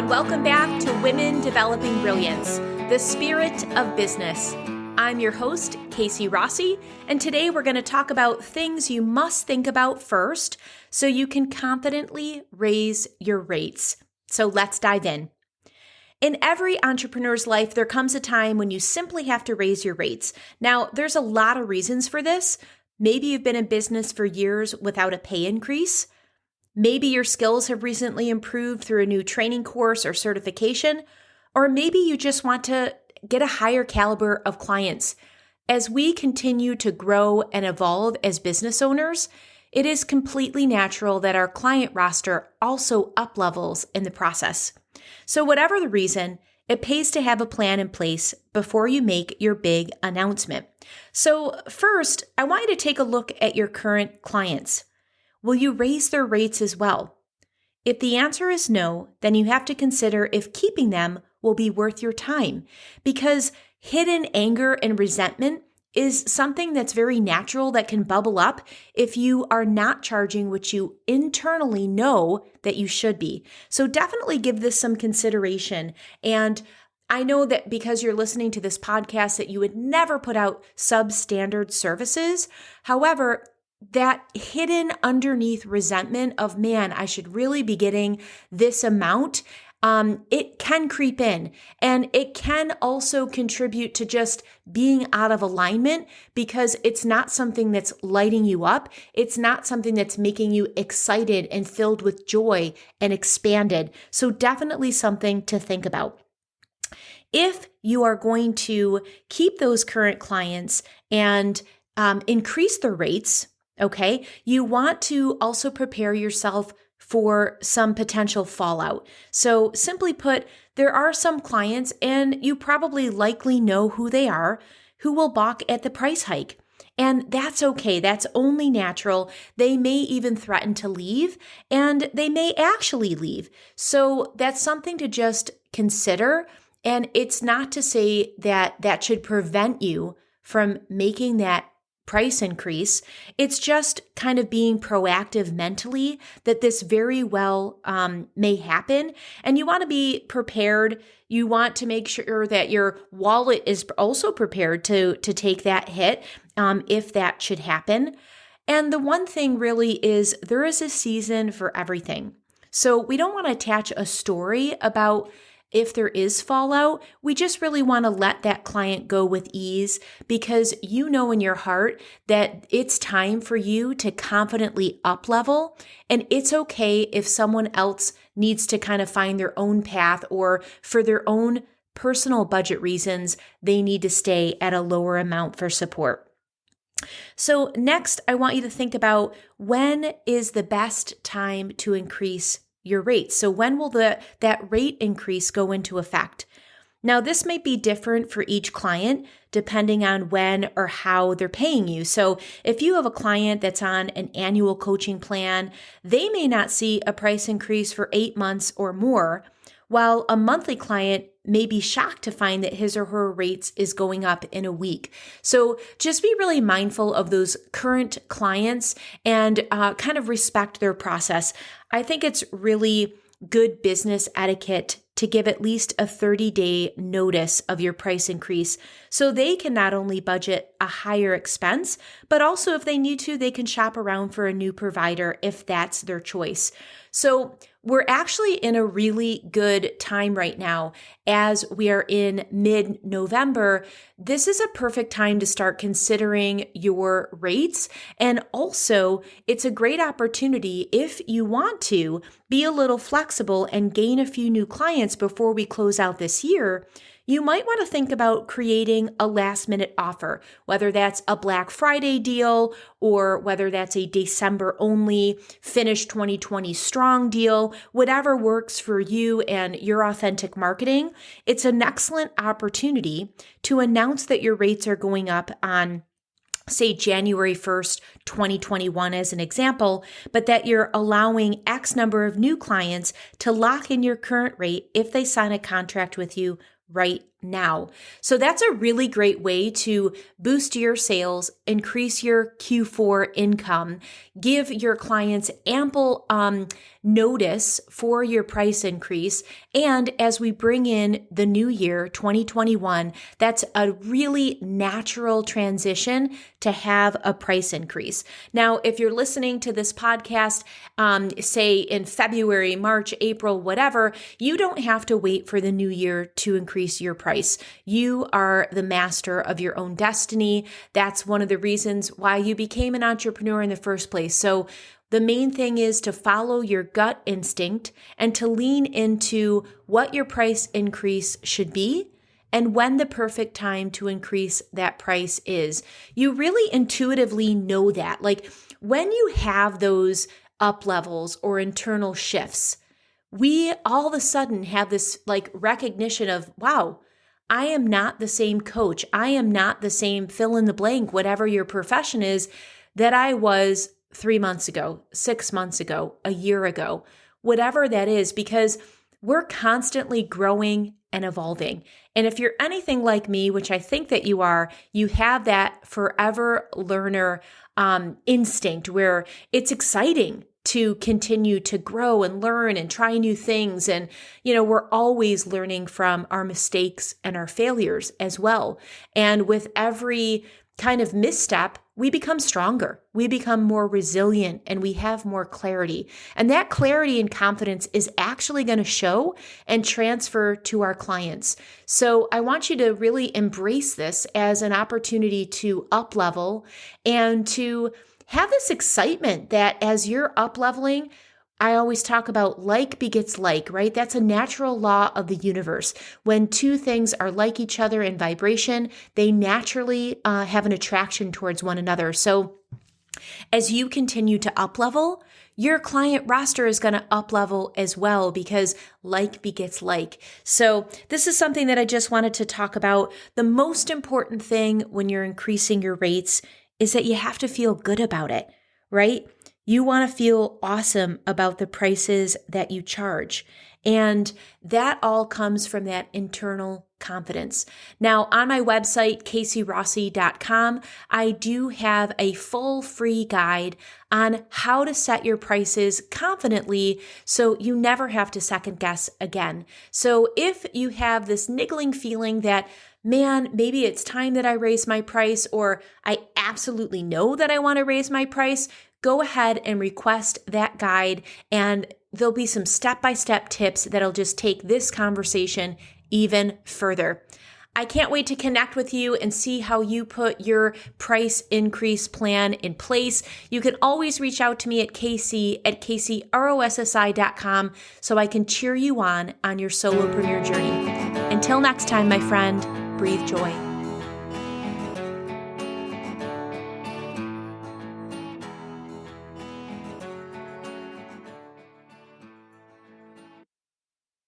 and welcome back to Women Developing Brilliance, the spirit of business. I'm your host, Casey Rossi, and today we're going to talk about things you must think about first so you can confidently raise your rates. So let's dive in. In every entrepreneur's life, there comes a time when you simply have to raise your rates. Now, there's a lot of reasons for this. Maybe you've been in business for years without a pay increase. Maybe your skills have recently improved through a new training course or certification, or maybe you just want to get a higher caliber of clients. As we continue to grow and evolve as business owners, it is completely natural that our client roster also up-levels in the process. So whatever the reason, it pays to have a plan in place before you make your big announcement. So first, I want you to take a look at your current clients. Will you raise their rates as well? If the answer is no, then you have to consider if keeping them will be worth your time, because hidden anger and resentment is something that's very natural that can bubble up if you are not charging what you internally know that you should be. So definitely give this some consideration. And I know that because you're listening to this podcast that you would never put out substandard services. However, that hidden underneath resentment of, man, I should really be getting this amount, it can creep in, and it can also contribute to just being out of alignment because it's not something that's lighting you up. It's not something that's making you excited and filled with joy and expanded. So definitely something to think about. If you are going to keep those current clients and increase the rates, okay, you want to also prepare yourself for some potential fallout. So simply put, there are some clients, and you probably likely know who they are, who will balk at the price hike. And that's okay. That's only natural. They may even threaten to leave, and they may actually leave. So that's something to just consider. And it's not to say that that should prevent you from making that price increase. It's just kind of being proactive mentally that this very well may happen. And you want to be prepared. You want to make sure that your wallet is also prepared to take that hit if that should happen. And the one thing really is there is a season for everything. So we don't want to attach a story about if there is fallout. We just really want to let that client go with ease because you know in your heart that it's time for you to confidently up level. And it's okay if someone else needs to kind of find their own path, or for their own personal budget reasons, they need to stay at a lower amount for support. So next, I want you to think about when is the best time to increase your rates. So when will that rate increase go into effect? Now, this may be different for each client depending on when or how they're paying you. So if you have a client that's on an annual coaching plan, they may not see a price increase for 8 months or more, while a monthly client may be shocked to find that his or her rates is going up in a week. So just be really mindful of those current clients and kind of respect their process. I think it's really good business etiquette to give at least a 30-day notice of your price increase so they can not only budget a higher expense, but also if they need to, they can shop around for a new provider if that's their choice. So we're actually in a really good time right now as we are in mid-November. This is a perfect time to start considering your rates. And also, it's a great opportunity if you want to be a little flexible and gain a few new clients before we close out this year. You might want to think about creating a last minute offer, whether that's a Black Friday deal or whether that's a December only finish 2020 strong deal, whatever works for you and your authentic marketing. It's an excellent opportunity to announce that your rates are going up on, say, January 1st, 2021 as an example, but that you're allowing X number of new clients to lock in your current rate if they sign a contract with you right now. So that's a really great way to boost your sales, increase your Q4 income, give your clients ample notice for your price increase. And as we bring in the new year, 2021, that's a really natural transition to have a price increase. Now, if you're listening to this podcast, say in February, March, April, whatever, you don't have to wait for the new year to increase your price. You are the master of your own destiny. That's one of the reasons why you became an entrepreneur in the first place. So the main thing is to follow your gut instinct and to lean into what your price increase should be and when the perfect time to increase that price is. You really intuitively know that. Like when you have those up levels or internal shifts, we all of a sudden have this like recognition of, wow, I am not the same coach. I am not the same fill in the blank, whatever your profession is, that I was 3 months ago, 6 months ago, a year ago, whatever that is, because we're constantly growing and evolving. And if you're anything like me, which I think that you are, you have that forever learner instinct where it's exciting to continue to grow and learn and try new things. And, we're always learning from our mistakes and our failures as well. And with every kind of misstep, we become stronger, we become more resilient, and we have more clarity. And that clarity and confidence is actually going to show and transfer to our clients. So I want you to really embrace this as an opportunity to up level and to have this excitement that as you're up leveling, I always talk about like begets like, right? That's a natural law of the universe. When two things are like each other in vibration, they naturally have an attraction towards one another. So as you continue to up level, your client roster is going to up level as well because like begets like. So this is something that I just wanted to talk about. The most important thing when you're increasing your rates is that you have to feel good about it, right? You want to feel awesome about the prices that you charge. And that all comes from that internal confidence. Now, on my website, caseyrossi.com, I do have a full free guide on how to set your prices confidently so you never have to second guess again. So if you have this niggling feeling that, man, maybe it's time that I raise my price, or I absolutely know that I want to raise my price, go ahead and request that guide, and there'll be some step-by-step tips that'll just take this conversation even further. I can't wait to connect with you and see how you put your price increase plan in place. You can always reach out to me at casey@caseyROSSI.com so I can cheer you on your solopreneur journey. Until next time, my friend, breathe joy.